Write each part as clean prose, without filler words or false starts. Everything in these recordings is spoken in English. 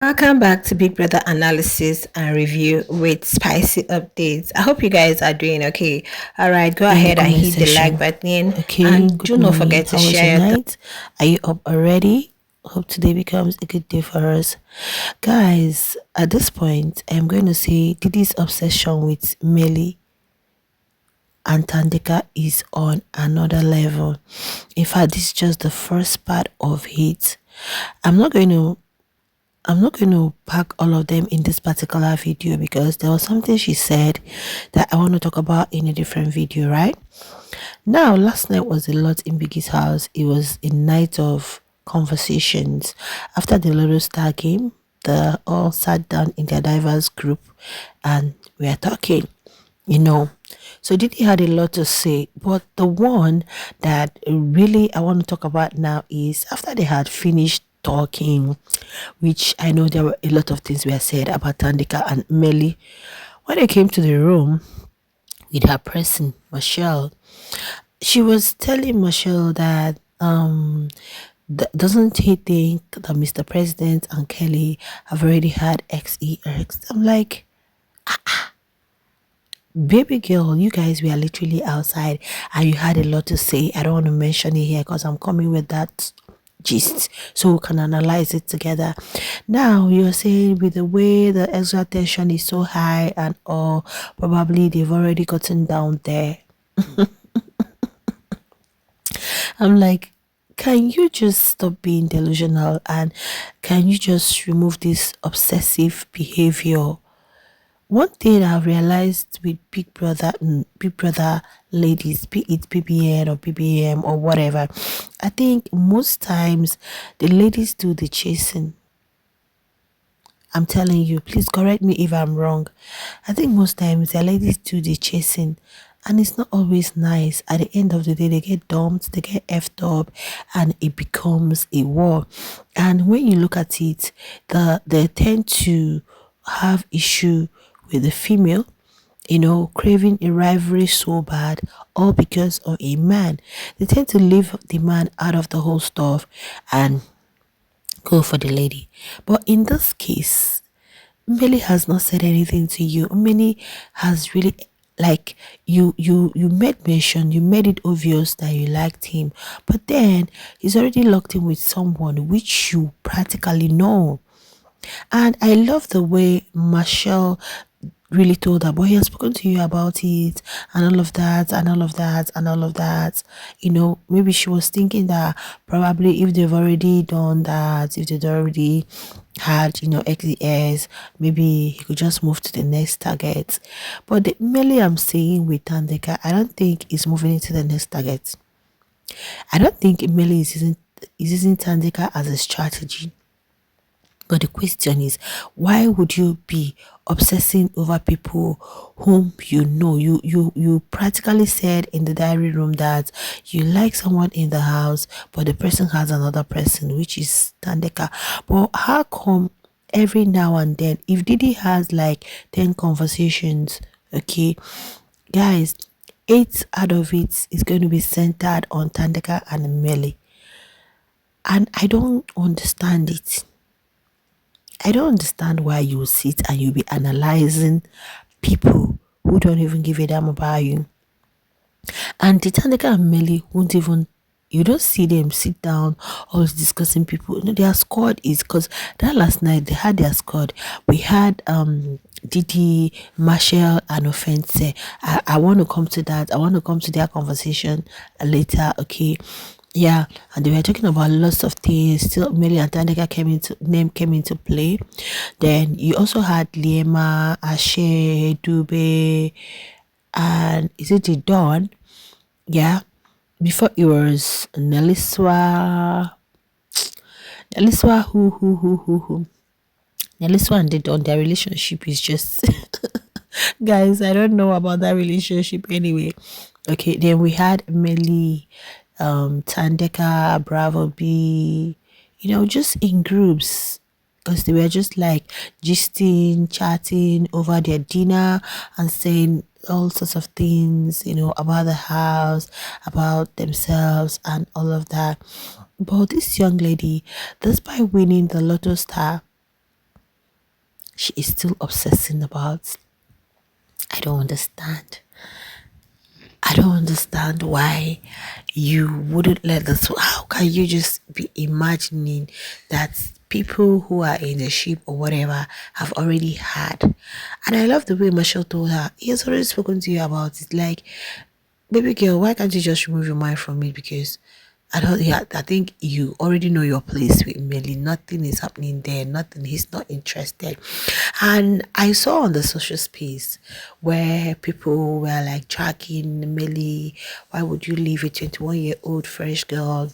Welcome back to Big Brother Analysis and Review with spicy updates. I hope you guys are doing okay. All right, go In the ahead and comment hit the like section. button Okay, and good do not morning. forget to How was your share your thoughts. night? Are you up already? Hope today becomes a good day for us. Guys, at this point, I'm going to say Didi's obsession with Meli and Tandeka is on another level. In fact, this is just the first part of it. I'm not going to I'm not going to pack all of them in this particular video because there was something she said that I want to talk about in a different video, right? Now, last night was a lot in Biggie's house. It was a night of conversations. After the Little Star game, they all sat down in their diverse group and we are talking, you know. So Didi had a lot to say, but the one that really I want to talk about now is after they had finished talking, which I know there were a lot of things were said about Tandeka and Meli. When they came to the room with her person, Michelle, she was telling Michelle that doesn't he think that Mr. President and Kelly have already had XEX? I'm like, baby girl, you guys were literally outside and you had a lot to say. I don't want to mention it here because I'm coming with that gist so we can analyze it together. Now you're saying with the way the extra tension is so high and all, probably they've already gotten down there. I'm like, can you just stop being delusional and can you just remove this obsessive behavior? One thing I've realized with Big Brother ladies, be it BBN or BBM or whatever, I think most times the ladies do the chasing. I'm telling you, please correct me if I'm wrong. I think most times the ladies do the chasing and it's not always nice. At the end of the day, they get dumped, they get effed up, and it becomes a war. And when you look at it, they tend to have issue with the female, craving a rivalry so bad, all because of a man. They tend to leave the man out of the whole stuff and go for the lady. But in this case, Mmeli has not said anything to you. Mmeli has really like you made mention, you made it obvious that you liked him, but then he's already locked in with someone which you practically know. And I love the way Marshall really told her, but he has spoken to you about it and all of that and all of that and all of that. Maybe she was thinking that probably if they've already done that, if they'd already had, XES, maybe he could just move to the next target. But the Meli I'm saying with Tandeka, I don't think he's moving into the next target. I don't think Meli is using Tandeka as a strategy. But the question is, why would you be obsessing over people whom you know? You practically said in the diary room that you like someone in the house, but the person has another person, which is Tandeka. But how come every now and then, if Didi has like 10 conversations, okay, guys, 8 out of it is going to be centered on Tandeka and Meli. And I don't understand it. I don't understand why you sit and you be analyzing people who don't even give a damn about you. And the Tandeka and Meli won't even, you don't see them sit down always discussing people. Their squad is because that last night they had their squad. We had Didi, Marshall, and Offense. I want to come to that. I want to come to their conversation later, okay? Yeah, and they were talking about lots of things. Still, Meli and Tandeka came into play. Then you also had Liema, Ashe, Dube, and is it the Dawn? Yeah. Before it was Neliswa, who. Neliswa and the Dawn, their relationship is just guys. I don't know about that relationship anyway. Okay, then we had Meli, Tandeka, Bravo B, just in groups because they were just like gisting, chatting over their dinner and saying all sorts of things, about the house, about themselves, and all of that. But this young lady, despite winning the Lotto Star, she is still obsessing about. I don't understand. I don't understand why you wouldn't let this. How can you just be imagining that people who are in the ship or whatever have already had? And I love the way Michelle told her, he has already spoken to you about it. Like, baby girl, why can't you just remove your mind from it? Because I don't, yeah, I think you already know your place with Millie. Nothing is happening there. Nothing. He's not interested. And I saw on the social space where people were like dragging Millie. Why would you leave a 21-year-old fresh girl?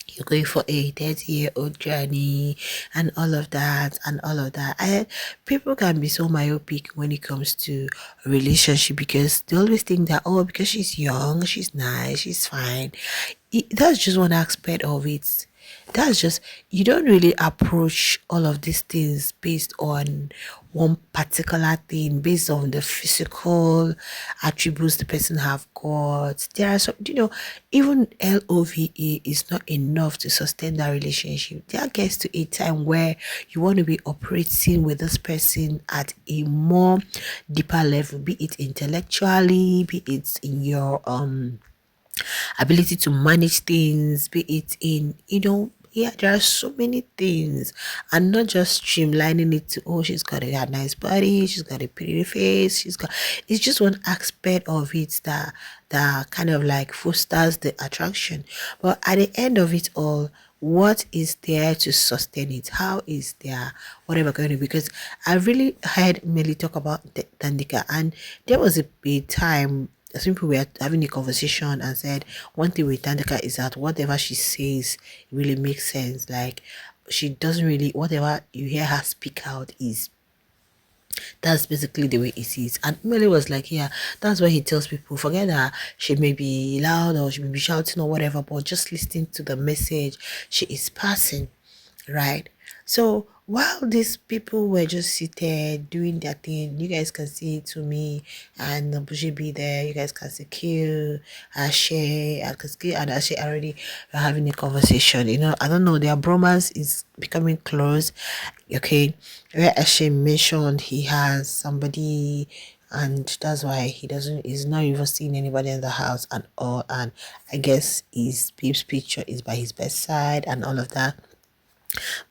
You're going for a 30-year-old journey and all of that and all of that. And people can be so myopic when it comes to a relationship because they always think that, oh, because she's young, she's nice, she's fine. That's just one aspect of it. That's just, you don't really approach all of these things based on one particular thing, based on the physical attributes the person have got. There are some, even love is not enough to sustain that relationship. There gets to a time where you want to be operating with this person at a more deeper level, be it intellectually, be it in your ability to manage things, be it in, yeah, there are so many things, and not just streamlining it to, oh, she's got a nice body, she's got a pretty face, it's just one aspect of it that kind of like fosters the attraction. But at the end of it all, what is there to sustain it? How is there whatever going to be? Because I really heard Meli talk about Tandeka, and there was a time some people were having a conversation and said one thing with Tandeka is that whatever she says really makes sense. Like, she doesn't really, whatever you hear her speak out is, that's basically the way it is. And Meli was like, yeah, that's why he tells people, forget that she may be loud or she may be shouting or whatever, but just listening to the message she is passing, right? So while these people were just seated doing their thing, you guys can see it to me and Bushi be there. You guys can see Q, Ashe, because Q and Ashe already were having a conversation. I don't know, their bromance is becoming close. Okay, where Ashe mentioned he has somebody and that's why he's not even seeing anybody in the house and all, and I guess his Peep's picture is by his bedside and all of that.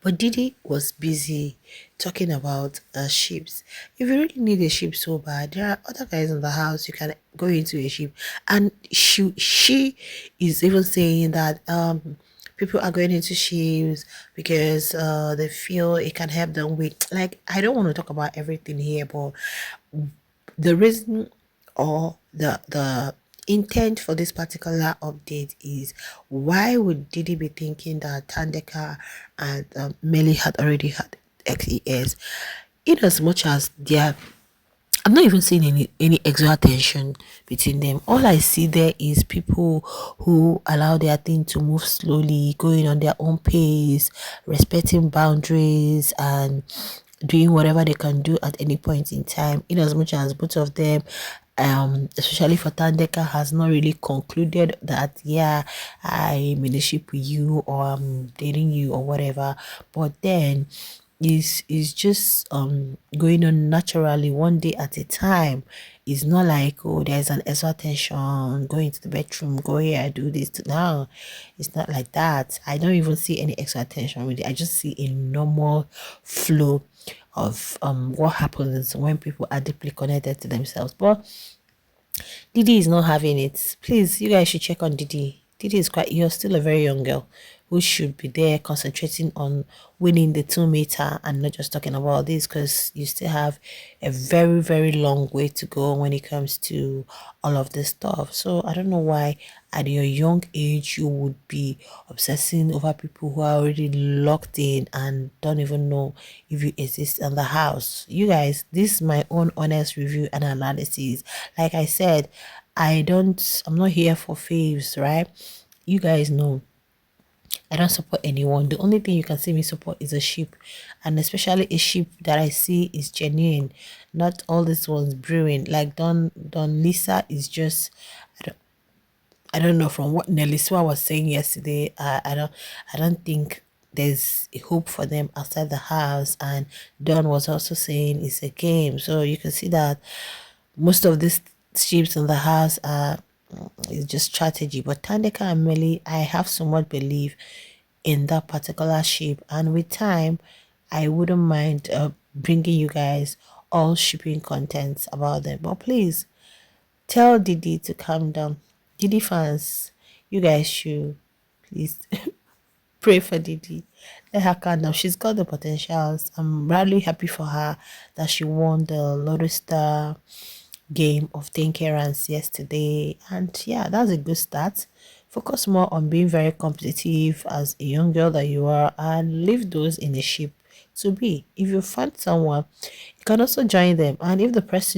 But Didi was busy talking about ships. If you really need a ship so bad, there are other guys in the house you can go into a ship. And she is even saying that people are going into ships because they feel it can help them with, like, I don't want to talk about everything here, but the reason or the intent for this particular update is, why would Didi be thinking that Tandeka and Meli had already had XES? In as much as they're, I'm not even seeing any extra tension between them. All I see there is people who allow their thing to move slowly, going on their own pace, respecting boundaries, and doing whatever they can do at any point in time. In as much as both of them, especially for Tandeka, has not really concluded that, yeah, I'm in a ship with you or I'm dating you or whatever, but then is just going on naturally, one day at a time. It's not like, oh, there's an extra tension, going to the bedroom, go here, do this. No, it's not like that. I don't even see any extra tension with it. I just see a normal flow of what happens when people are deeply connected to themselves. But Didi is not having it. Please, you guys should check on Didi. Didi is quite, you're still a very young girl who should be there concentrating on winning the 2 meter and not just talking about this, because you still have a very, very long way to go when it comes to all of this stuff. So I don't know why at your young age you would be obsessing over people who are already locked in and don't even know if you exist in the house. You guys, this is my own honest review and analysis. Like I said, I'm not here for faves, right? You guys know I don't support anyone. The only thing you can see me support is a sheep, and especially a sheep that I see is genuine, not all these ones brewing. Like Don Lisa is just, I don't know, from what Neliswa was saying yesterday. I don't think there's a hope for them outside the house. And Don was also saying it's a game. So you can see that most of these ships in the house are it's just strategy. But Tandeka and Meli, I have so much belief in that particular ship, and with time, I wouldn't mind bringing you guys all shipping contents about them. But please tell Didi to calm down. Didi fans, you guys should please pray for Didi. Let her calm down. She's got the potentials. I'm really happy for her that she won the Lotto Star game of Thankerance yesterday. And yeah, that's a good start. Focus more on being very competitive as a young girl that you are, and leave those in the ship to be. If you find someone, you can also join them. And if the person